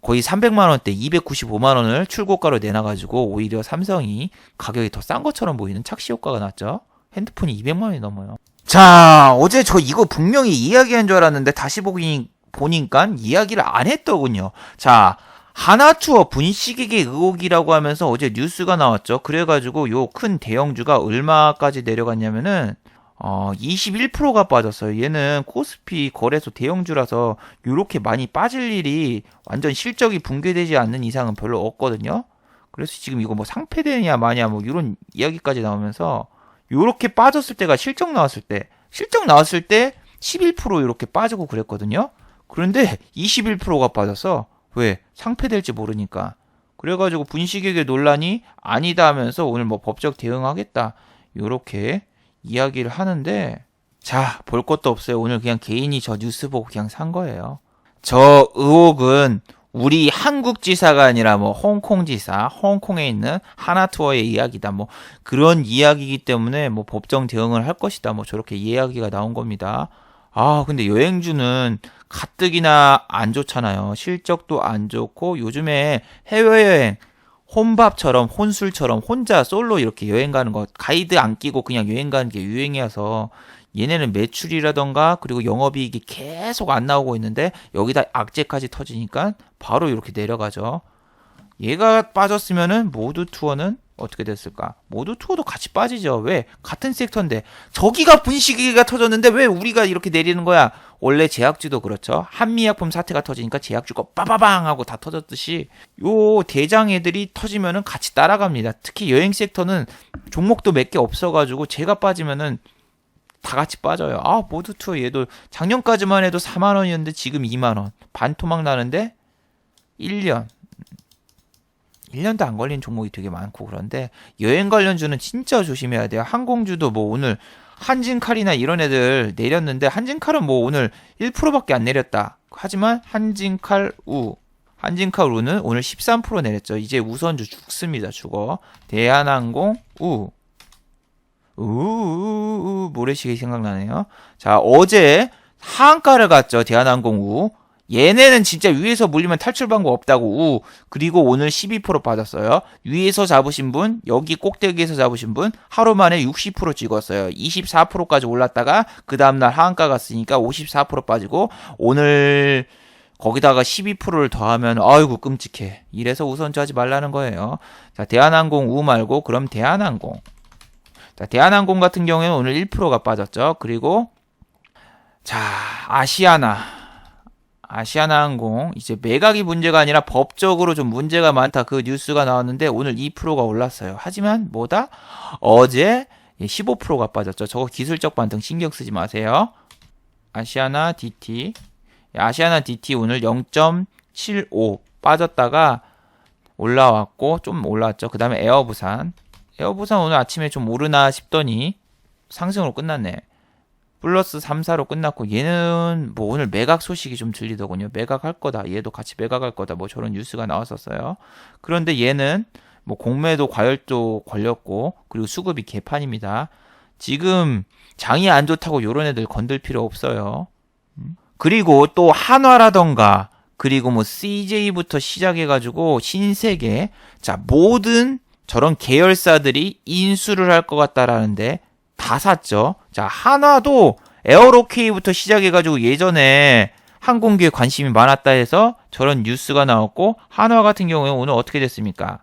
거의 300만 원대 295만 원을 출고가로 내놔가지고 오히려 삼성이 가격이 더 싼 것처럼 보이는 착시 효과가 났죠. 핸드폰이 200만 원이 넘어요. 자, 어제 저 이거 분명히 이야기한 줄 알았는데 다시 보니까 이야기를 안 했더군요. 자, 하나투어 분식회계 의혹이라고 하면서 어제 뉴스가 나왔죠. 그래가지고 요 큰 대형주가 얼마까지 내려갔냐면은 21%가 빠졌어요. 얘는 코스피 거래소 대형주라서 요렇게 많이 빠질 일이 완전 실적이 붕괴되지 않는 이상은 별로 없거든요. 그래서 지금 이거 뭐 상폐되냐 마냐 뭐 이런 이야기까지 나오면서 요렇게 빠졌을 때가 실적 나왔을 때 11% 이렇게 빠지고 그랬거든요. 그런데 21%가 빠졌어. 왜? 상폐될지 모르니까. 그래가지고 분식회계 논란이 아니다 하면서 오늘 뭐 법적 대응하겠다. 요렇게 이야기를 하는데, 자, 볼 것도 없어요. 오늘 그냥 개인이 저 뉴스 보고 그냥 산 거예요. 저 의혹은 우리 한국 지사가 아니라 뭐 홍콩 지사, 홍콩에 있는 하나투어의 이야기다. 뭐 그런 이야기이기 때문에 뭐 법정 대응을 할 것이다. 뭐 저렇게 이야기가 나온 겁니다. 근데 여행주는 가뜩이나 안 좋잖아요. 실적도 안 좋고 요즘에 해외여행 혼밥처럼 혼술처럼 혼자 솔로 이렇게 여행 가는 거 가이드 안 끼고 그냥 여행 가는 게 유행이어서 얘네는 매출이라던가 그리고 영업이익이 계속 안 나오고 있는데 여기다 악재까지 터지니까 바로 이렇게 내려가죠. 얘가 빠졌으면은 모두 투어는 어떻게 됐을까? 모두 투어도 같이 빠지죠. 왜? 같은 섹터인데 저기가 분식회계가 터졌는데 왜 우리가 이렇게 내리는 거야? 원래 제약주도 그렇죠. 한미약품 사태가 터지니까 제약주가 빠바방 하고 다 터졌듯이 요 대장 애들이 터지면은 같이 따라갑니다. 특히 여행 섹터는 종목도 몇 개 없어가지고 제가 빠지면은 다 같이 빠져요. 모두 투어 얘도 작년까지만 해도 4만 원이었는데 지금 2만 원. 반토막 나는데 1년도 안 걸린 종목이 되게 많고 그런데 여행 관련주는 진짜 조심해야 돼요. 항공주도 뭐 오늘 한진칼이나 이런 애들 내렸는데 한진칼은 뭐 오늘 1%밖에 안 내렸다. 하지만 한진칼우는 오늘 13% 내렸죠. 이제 우선주 죽습니다. 죽어. 대한항공 모래시계 생각나네요. 자, 어제 하한가를 갔죠. 대한항공 얘네는 진짜 위에서 물리면 탈출 방법 없다고 그리고 오늘 12% 빠졌어요. 위에서 잡으신 분, 여기 꼭대기에서 잡으신 분 하루 만에 60% 찍었어요. 24%까지 올랐다가 그 다음날 하한가 갔으니까 54% 빠지고 오늘 거기다가 12%를 더하면 아이고 끔찍해. 이래서 우선주 하지 말라는 거예요. 자, 대한항공 말고 그럼 대한항공. 자, 대한항공 같은 경우에는 오늘 1%가 빠졌죠. 그리고 자, 아시아나항공 이제 매각이 문제가 아니라 법적으로 좀 문제가 많다 그 뉴스가 나왔는데 오늘 2%가 올랐어요. 하지만 뭐다? 어제 15%가 빠졌죠. 저거 기술적 반등 신경 쓰지 마세요. 아시아나 DT 오늘 0.75 빠졌다가 올라왔고 좀 올라왔죠. 그 다음에 에어부산 오늘 아침에 좀 오르나 싶더니 상승으로 끝났네. 플러스 3, 4로 끝났고 얘는 뭐 오늘 매각 소식이 좀 들리더군요. 매각할 거다. 얘도 같이 매각할 거다. 뭐 저런 뉴스가 나왔었어요. 그런데 얘는 뭐 공매도 과열도 걸렸고 그리고 수급이 개판입니다. 지금 장이 안 좋다고 요런 애들 건들 필요 없어요. 그리고 또 한화라던가 그리고 뭐 CJ부터 시작해가지고 신세계 자 모든 저런 계열사들이 인수를 할 것 같다라는데 다 샀죠. 자, 한화도 에어로케이부터 시작해가지고 예전에 항공기에 관심이 많았다 해서 저런 뉴스가 나왔고 한화 같은 경우에 오늘 어떻게 됐습니까?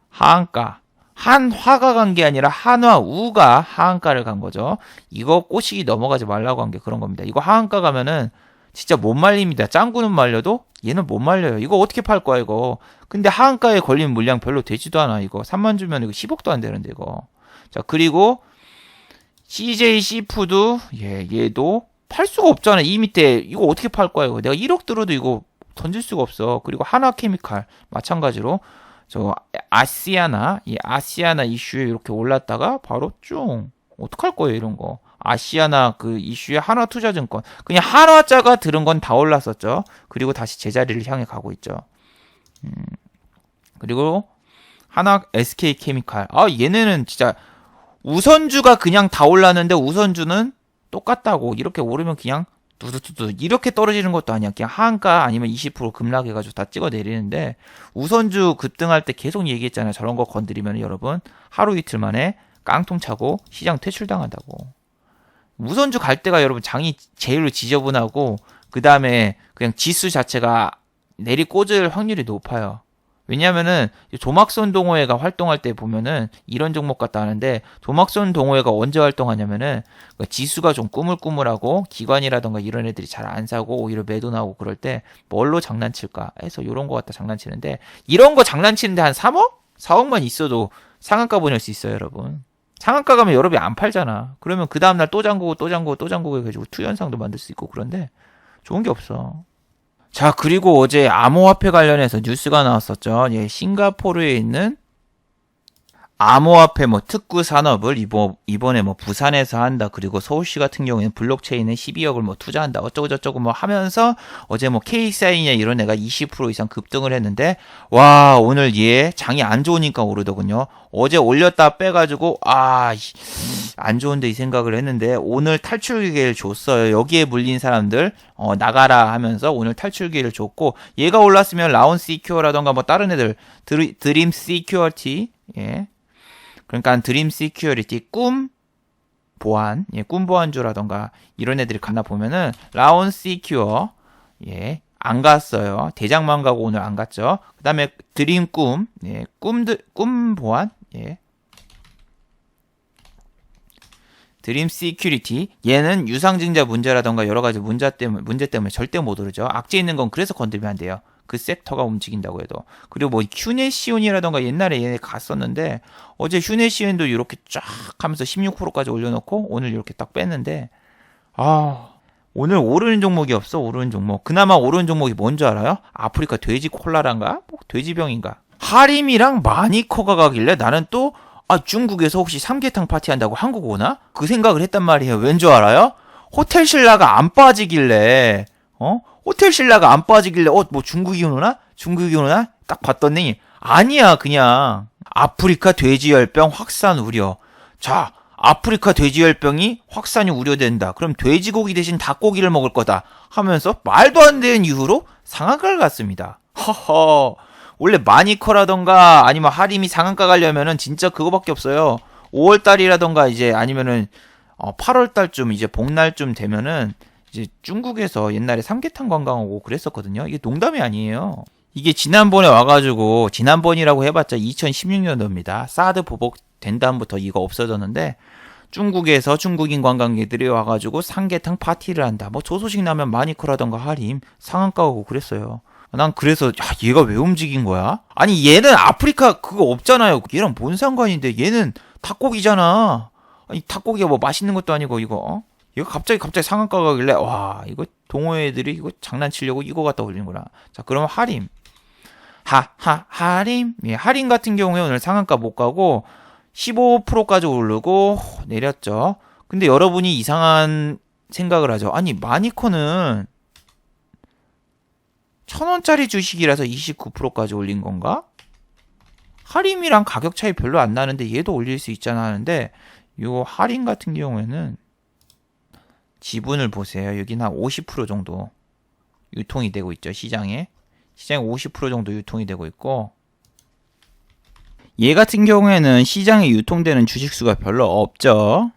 하한가. 한화가 간 게 아니라 한화우가 하한가를 간 거죠. 이거 꼬시기 넘어가지 말라고 한 게 그런 겁니다. 이거 하한가 가면은 진짜 못 말립니다. 짱구는 말려도 얘는 못 말려요. 이거 어떻게 팔 거야 이거. 근데 하한가에 걸린 물량 별로 되지도 않아. 이거 3만 주면 이거 10억도 안 되는데 이거. 자, 그리고 CJ 시푸드 얘도 팔 수가 없잖아. 이 밑에 이거 어떻게 팔 거야 이거. 내가 1억 들어도 이거 던질 수가 없어. 그리고 하나케미칼 마찬가지로 저 아시아나 이슈에 이렇게 올랐다가 바로 쭉 어떡할 거예요 이런 거. 아시아나 그 이슈에 한화투자증권 그냥 한화자가 들은 건 다 올랐었죠. 그리고 다시 제자리를 향해 가고 있죠. 그리고 하나 SK케미칼 얘네는 진짜 우선주가 그냥 다 올랐는데 우선주는 똑같다고 이렇게 오르면 그냥 두두두두 이렇게 떨어지는 것도 아니야. 그냥 하한가 아니면 20% 급락해가지고 다 찍어 내리는데 우선주 급등할 때 계속 얘기했잖아요. 저런 거 건드리면 여러분 하루 이틀 만에 깡통 차고 시장 퇴출당한다고. 우선주 갈 때가 여러분 장이 제일 지저분하고 그 다음에 그냥 지수 자체가 내리꽂을 확률이 높아요. 왜냐면은 조막손 동호회가 활동할 때 보면은 이런 종목 같다 하는데, 조막손 동호회가 언제 활동하냐면은 지수가 좀 꾸물꾸물하고 기관이라던가 이런 애들이 잘 안 사고 오히려 매도 나오고 그럴 때 뭘로 장난칠까 해서 이런 거 갖다 장난치는데, 이런 거 장난치는데 한 3억? 4억만 있어도 상한가 보낼 수 있어요, 여러분. 상한가 가면 여러분이 안 팔잖아. 그러면 그 다음날 또 잠그고 또 잠그고 또 잠그고 해가지고 투현상도 만들 수 있고, 그런데 좋은 게 없어. 자, 그리고 어제 암호화폐 관련해서 뉴스가 나왔었죠. 예, 싱가포르에 있는 암호화폐 특구 산업을 이번에 부산에서 한다. 그리고 서울시 같은 경우에는 블록체인에 12억을 투자한다. 어쩌고저쩌고 하면서 어제 KSI냐 이런 애가 20% 이상 급등을 했는데, 와, 오늘 얘 장이 안 좋으니까 오르더군요. 어제 올렸다 빼가지고, 안 좋은데 이 생각을 했는데, 오늘 탈출 기회를 줬어요. 여기에 물린 사람들, 나가라 하면서 오늘 탈출 기회를 줬고, 얘가 올랐으면 라운 시큐어라던가 다른 애들, 드림 시큐어티, 예. 그러니까 드림 시큐어리티, 꿈 보안, 예, 꿈 보안주라던가 이런 애들이 갔나 보면은 라온 시큐어, 예, 안 갔어요. 대장만 가고 오늘 안 갔죠. 그다음에 드림 꿈, 예, 꿈 보안, 예. 드림 시큐리티, 얘는 유상증자 문제라던가 여러 가지 문제 때문에 절대 못 오르죠. 악재 있는 건 그래서 건들면 안 돼요. 그 섹터가 움직인다고 해도. 그리고 휴네시온이라던가 옛날에 얘네 갔었는데, 어제 휴네시온도 이렇게 쫙 하면서 16%까지 올려놓고 오늘 이렇게 딱 뺐는데, 오늘 오르는 종목이 없어. 오르는 종목. 그나마 오르는 종목이 뭔지 알아요? 아프리카 돼지 콜라란가? 돼지병인가? 하림이랑 마니커가 가길래 나는 또 중국에서 혹시 삼계탕 파티한다고 한국 오나? 그 생각을 했단 말이에요. 왠 줄 알아요? 호텔 신라가 안 빠지길래, 호텔 신라가 안 빠지길래, 중국이 오나? 중국이 오나? 딱 봤더니, 아니야, 그냥. 아프리카 돼지열병 확산 우려. 자, 아프리카 돼지열병이 확산이 우려된다. 그럼 돼지고기 대신 닭고기를 먹을 거다. 하면서 말도 안 되는 이유로 상한가를 갔습니다. 허허. 원래 마니커라던가 아니면 하림이 상한가 가려면은 진짜 그거밖에 없어요. 5월달이라던가 이제 아니면은 8월달쯤 이제 복날쯤 되면은 이제 중국에서 옛날에 삼계탕 관광 오고 그랬었거든요. 이게 농담이 아니에요. 이게 지난번에 와가지고, 지난번이라고 해봤자 2016년도입니다. 사드 보복 된 다음부터 이거 없어졌는데, 중국에서 중국인 관광객들이 와가지고 삼계탕 파티를 한다. 저 소식 나면 마니커라던가 하림 상한가 오고 그랬어요. 난 그래서 얘가 왜 움직인 거야? 아니 얘는 아프리카 그거 없잖아요. 얘랑 뭔 상관인데, 얘는 닭고기잖아. 아니 닭고기가 맛있는 것도 아니고 이거. 얘가 갑자기 상한가 가길래, 와, 이거 동호회들이 이거 장난치려고 이거 갖다 올리는구나. 자, 그럼 하림. 하림. 예, 하림 같은 경우에 오늘 상한가 못 가고 15%까지 오르고 내렸죠. 근데 여러분이 이상한 생각을 하죠. 아니, 마니커는 1,000원짜리 주식이라서 29%까지 올린 건가? 하림이랑 가격 차이 별로 안 나는데 얘도 올릴 수 있잖아 하는데, 요 하림 같은 경우에는 지분을 보세요. 여기는 한 50% 정도 유통이 되고 있죠. 시장에 50% 정도 유통이 되고 있고, 얘 같은 경우에는 시장에 유통되는 주식수가 별로 없죠.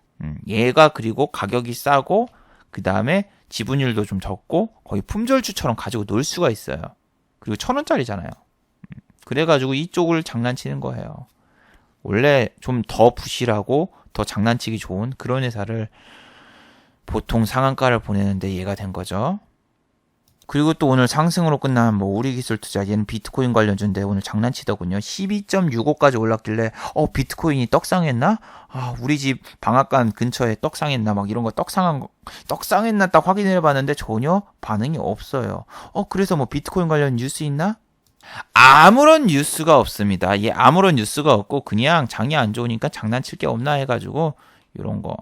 얘가 그리고 가격이 싸고 그 다음에 지분율도 좀 적고 거의 품절주처럼 가지고 놀 수가 있어요. 그리고 1,000원짜리잖아요. 그래가지고 이쪽을 장난치는 거예요. 원래 좀 더 부실하고 더 장난치기 좋은 그런 회사를 보통 상한가를 보내는데 얘가 된 거죠. 그리고 또 오늘 상승으로 끝난 우리기술투자, 얘는 비트코인 관련주인데 오늘 장난치더군요. 12.65까지 올랐길래 비트코인이 떡상했나? 우리 집 방앗간 근처에 떡상했나? 이런 거 떡상했나 딱 확인을 해봤는데 전혀 반응이 없어요. 그래서 비트코인 관련 뉴스 있나? 아무런 뉴스가 없습니다. 아무런 뉴스가 없고 그냥 장이 안 좋으니까 장난칠 게 없나 해가지고 이런 거.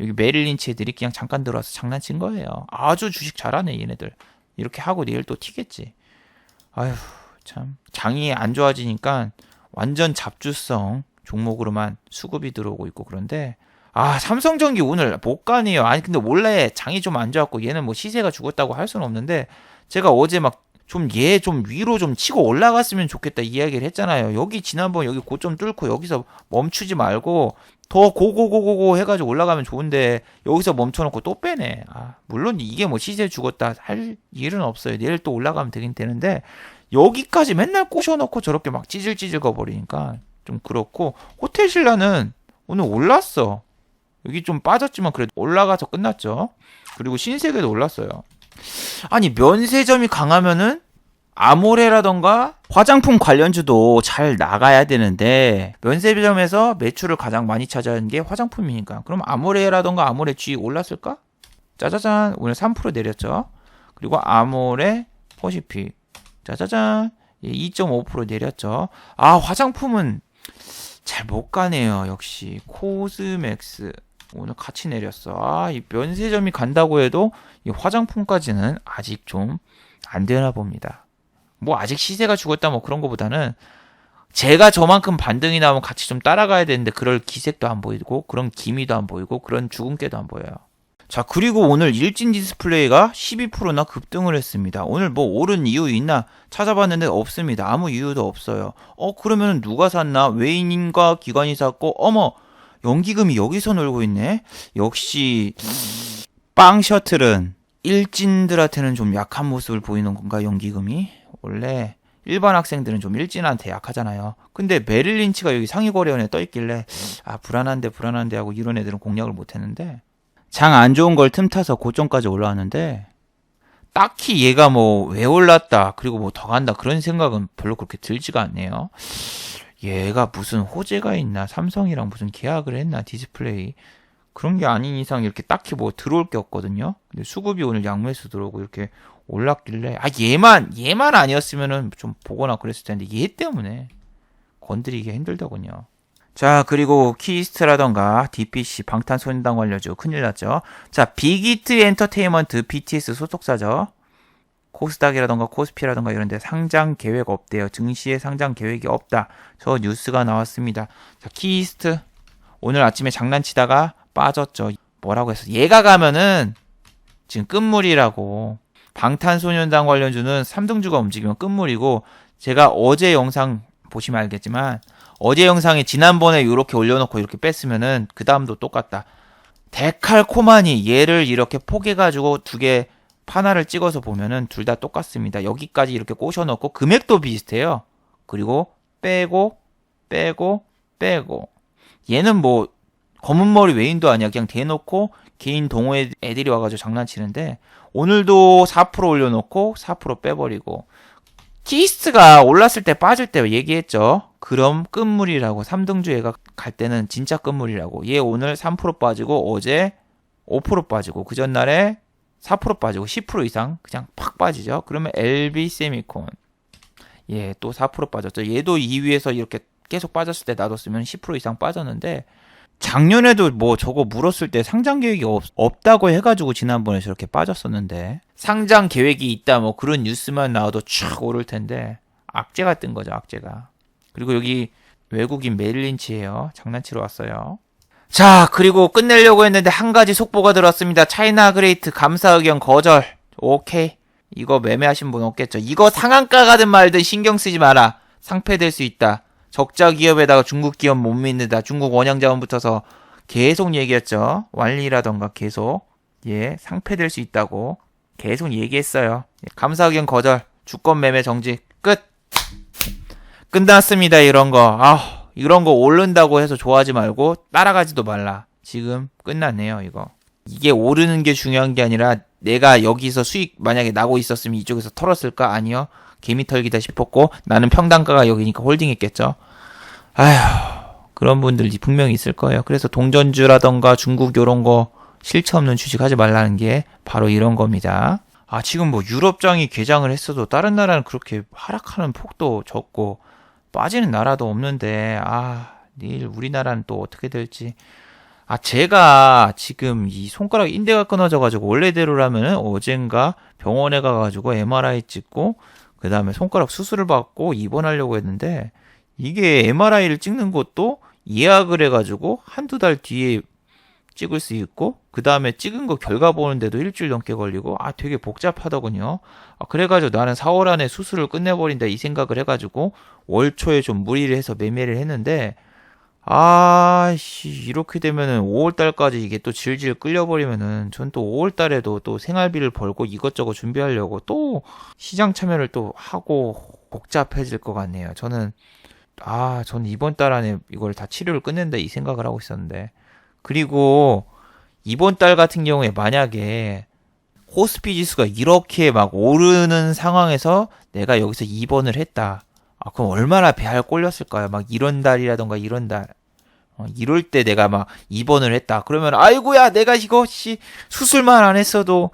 여기 메릴 린치 애들이 그냥 잠깐 들어와서 장난친 거예요. 아주 주식 잘하네 얘네들. 이렇게 하고 내일 또 튀겠지. 아휴 참, 장이 안 좋아지니까 완전 잡주성 종목으로만 수급이 들어오고 있고. 그런데 삼성전기 오늘 못 가네요. 아니 근데 원래 장이 좀 안 좋았고 얘는 시세가 죽었다고 할 수는 없는데, 제가 어제 얘 좀 위로 좀 치고 올라갔으면 좋겠다 이야기를 했잖아요. 여기 지난번 여기 고점 뚫고 여기서 멈추지 말고 더 고고고고고 해가지고 올라가면 좋은데 여기서 멈춰놓고 또 빼네. 물론 이게 뭐 시세 죽었다 할 일은 없어요. 내일 또 올라가면 되긴 되는데 여기까지 맨날 꼬셔놓고 저렇게 막 찌질찌질 거버리니까 좀 그렇고, 호텔신라는 오늘 올랐어. 여기 좀 빠졌지만 그래도 올라가서 끝났죠. 그리고 신세계도 올랐어요. 아니, 면세점이 강하면은 아모레라던가 화장품 관련주도 잘 나가야 되는데 면세점에서 매출을 가장 많이 차지하는 게 화장품이니까, 그럼 아모레라던가 아모레 G 올랐을까? 짜자잔, 오늘 3% 내렸죠. 그리고 아모레 퍼시픽 짜자잔 2.5% 내렸죠. 화장품은 잘 못 가네요. 역시 코스맥스 오늘 같이 내렸어. 이 면세점이 간다고 해도 이 화장품까지는 아직 좀 안 되나 봅니다. 뭐 아직 시세가 죽었다 뭐 그런 거보다는 제가 저만큼 반등이 나오면 같이 좀 따라가야 되는데 그럴 기색도 안 보이고 그런 기미도 안 보이고 그런 주근깨도 안 보여요. 자, 그리고 오늘 일진 디스플레이가 12%나 급등을 했습니다. 오늘 뭐 오른 이유 있나 찾아봤는데 없습니다. 아무 이유도 없어요. 그러면 누가 샀나? 외인인가 기관이 샀고, 어머, 연기금이 여기서 놀고 있네. 역시 빵 셔틀은 일진들한테는 좀 약한 모습을 보이는 건가, 연기금이? 원래 일반 학생들은 좀 일진한테 약하잖아요. 근데 메릴 린치가 여기 상위거래원에 떠있길래 불안한데 하고 이런 애들은 공략을 못했는데, 장 안 좋은 걸 틈타서 고점까지 올라왔는데 딱히 얘가 뭐 왜 올랐다 그리고 뭐 더 간다 그런 생각은 별로 그렇게 들지가 않네요. 얘가 무슨 호재가 있나, 삼성이랑 무슨 계약을 했나, 디스플레이 그런 게 아닌 이상 이렇게 딱히 뭐 들어올 게 없거든요. 근데 수급이 오늘 양매수 들어오고 이렇게 올랐길래 얘만 아니었으면은 좀 보거나 그랬을 텐데 얘 때문에 건드리기 힘들더군요. 자, 그리고 키스트라던가 DPC 방탄소년단 관련주 큰일 났죠. 자, 빅히트 엔터테인먼트 BTS 소속사죠. 코스닥이라던가 코스피라던가 이런 데 상장 계획 없대요. 증시에 상장 계획이 없다. 저 뉴스가 나왔습니다. 자, 키스트 오늘 아침에 장난치다가 빠졌죠. 뭐라고 했어? 얘가 가면은 지금 끝물이라고. 방탄소년단 관련주는 3등주가 움직이면 끝물이고, 제가 어제 영상 보시면 알겠지만 어제 영상에 지난번에 이렇게 올려놓고 이렇게 뺐으면은 그 다음도 똑같다. 데칼코마니 얘를 이렇게 포개가지고 두 개 하나를 찍어서 보면은 둘 다 똑같습니다. 여기까지 이렇게 꼬셔놓고 금액도 비슷해요. 그리고 빼고 얘는 뭐 검은머리 외인도 아니야. 그냥 대놓고 개인 동호회 애들이 와가지고 장난치는데 오늘도 4% 올려놓고 4% 빼버리고, 키스트가 올랐을 때 빠질 때 얘기했죠. 그럼 끝물이라고. 3등주 얘가 갈 때는 진짜 끝물이라고. 얘 오늘 3% 빠지고 어제 5% 빠지고 그 전날에 4% 빠지고 10% 이상 그냥 팍 빠지죠. 그러면 LB세미콘 얘 또 4% 빠졌죠. 얘도 2위에서 이렇게 계속 빠졌을 때 놔뒀으면 10% 이상 빠졌는데, 작년에도 뭐 저거 물었을 때 상장 계획이 없다고 해가지고 지난번에 저렇게 빠졌었는데, 상장 계획이 있다 뭐 그런 뉴스만 나와도 촥 오를 텐데 악재가 뜬 거죠, 악재가. 그리고 여기 외국인 메릴 린치예요. 장난치러 왔어요. 자, 그리고 끝내려고 했는데 한 가지 속보가 들어왔습니다. 차이나 그레이트 감사 의견 거절. 오케이. 이거 매매하신 분 없겠죠. 이거 상한가 가든 말든 신경 쓰지 마라. 상폐될 수 있다. 적자 기업에다가 중국 기업 못 믿는다. 중국 원양자원 붙어서 계속 얘기했죠. 완리라던가 계속 상폐될 수 있다고 계속 얘기했어요. 감사 의견 거절. 주권 매매 정지. 끝. 끝났습니다. 이런 거. 이런 거 오른다고 해서 좋아하지 말고 따라가지도 말라. 지금 끝났네요, 이거. 이게 오르는 게 중요한 게 아니라 내가 여기서 수익 만약에 나고 있었으면 이쪽에서 털었을까? 아니요. 개미 털기다 싶었고 나는 평단가가 여기니까 홀딩했겠죠. 그런 분들 분명히 있을 거예요. 그래서 동전주라던가 중국 요런 거 실체 없는 주식 하지 말라는 게 바로 이런 겁니다. 지금 뭐 유럽장이 개장을 했어도 다른 나라는 그렇게 하락하는 폭도 적고 빠지는 나라도 없는데 내일 우리나라는 또 어떻게 될지. 제가 지금 이 손가락 인대가 끊어져가지고 원래대로라면 어젠가 병원에 가가지고 MRI 찍고 그 다음에 손가락 수술을 받고 입원하려고 했는데, 이게 MRI를 찍는 것도 예약을 해가지고 한두 달 뒤에 찍을 수 있고 그 다음에 찍은 거 결과 보는데도 일주일 넘게 걸리고 되게 복잡하더군요. 그래가지고 나는 4월 안에 수술을 끝내버린다 이 생각을 해가지고 월 초에 좀 무리를 해서 매매를 했는데 이렇게 되면은 5월달까지 이게 또 질질 끌려버리면은 전 또 5월달에도 또 생활비를 벌고 이것저것 준비하려고 또 시장 참여를 또 하고 복잡해질 것 같네요. 저는 이번 달 안에 이걸 다 치료를 끝낸다 이 생각을 하고 있었는데. 그리고 이번 달 같은 경우에 만약에 코스피 지수가 이렇게 막 오르는 상황에서 내가 여기서 입원을 했다. 그럼 얼마나 배알 꼴렸을까요? 막 이런 달이라던가 이런 달. 이럴 때 내가 막 입원을 했다. 그러면 아이고야 내가 이거 수술만 안 했어도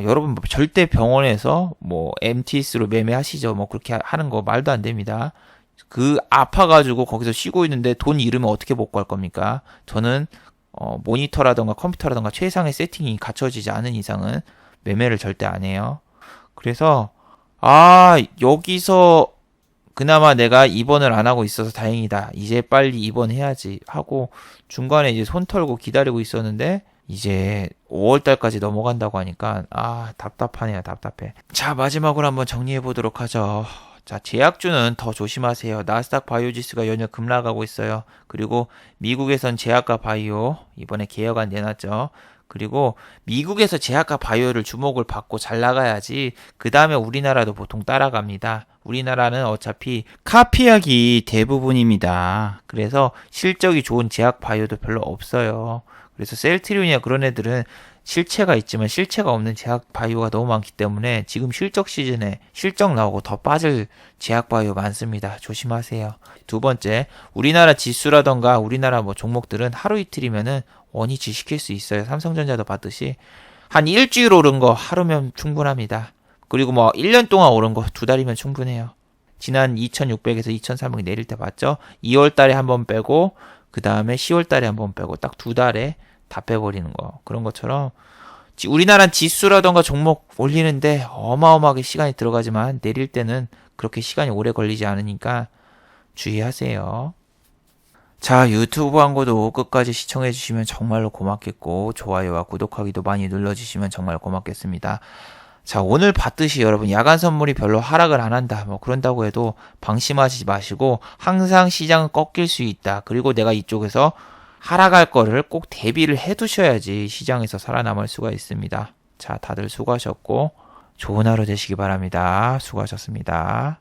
여러분 절대 병원에서 뭐 MTS로 매매하시죠. 뭐 그렇게 하는 거 말도 안 됩니다. 그 아파가지고 거기서 쉬고 있는데 돈 잃으면 어떻게 복구할 겁니까? 저는 모니터라던가 컴퓨터라던가 최상의 세팅이 갖춰지지 않은 이상은 매매를 절대 안 해요. 그래서 여기서 그나마 내가 입원을 안 하고 있어서 다행이다. 이제 빨리 입원해야지 하고 중간에 이제 손 털고 기다리고 있었는데 이제 5월달까지 넘어간다고 하니까 답답하네요. 답답해. 자, 마지막으로 한번 정리해 보도록 하죠. 자, 제약주는 더 조심하세요. 나스닥 바이오 지수가 연이어 급락하고 있어요. 그리고 미국에선 제약과 바이오 이번에 개혁안 내놨죠. 그리고 미국에서 제약과 바이오를 주목을 받고 잘 나가야지 그 다음에 우리나라도 보통 따라갑니다. 우리나라는 어차피 카피약이 대부분입니다. 그래서 실적이 좋은 제약 바이오도 별로 없어요. 그래서 셀트리온이나 그런 애들은 실체가 있지만 실체가 없는 제약 바이오가 너무 많기 때문에 지금 실적 시즌에 실적 나오고 더 빠질 제약 바이오 많습니다. 조심하세요. 두 번째, 우리나라 지수라던가 우리나라 뭐 종목들은 하루 이틀이면은 원위치 시킬 수 있어요. 삼성전자도 봤듯이 한 일주일 오른 거 하루면 충분합니다. 그리고 뭐 1년 동안 오른 거 두 달이면 충분해요. 지난 2600에서 2300 내릴 때 봤죠? 2월 달에 한번 빼고 그 다음에 10월 달에 한번 빼고 딱 두 달에 다 빼버리는 거. 그런 것처럼 우리나라는 지수라던가 종목 올리는데 어마어마하게 시간이 들어가지만 내릴 때는 그렇게 시간이 오래 걸리지 않으니까 주의하세요. 자, 유튜브 광고도 끝까지 시청해주시면 정말로 고맙겠고 좋아요와 구독하기도 많이 눌러주시면 정말 고맙겠습니다. 자, 오늘 봤듯이 여러분 야간 선물이 별로 하락을 안 한다 뭐 그런다고 해도 방심하지 마시고 항상 시장은 꺾일 수 있다. 그리고 내가 이쪽에서 하락할 거를 꼭 대비를 해 두셔야지 시장에서 살아남을 수가 있습니다. 자, 다들 수고하셨고 좋은 하루 되시기 바랍니다. 수고하셨습니다.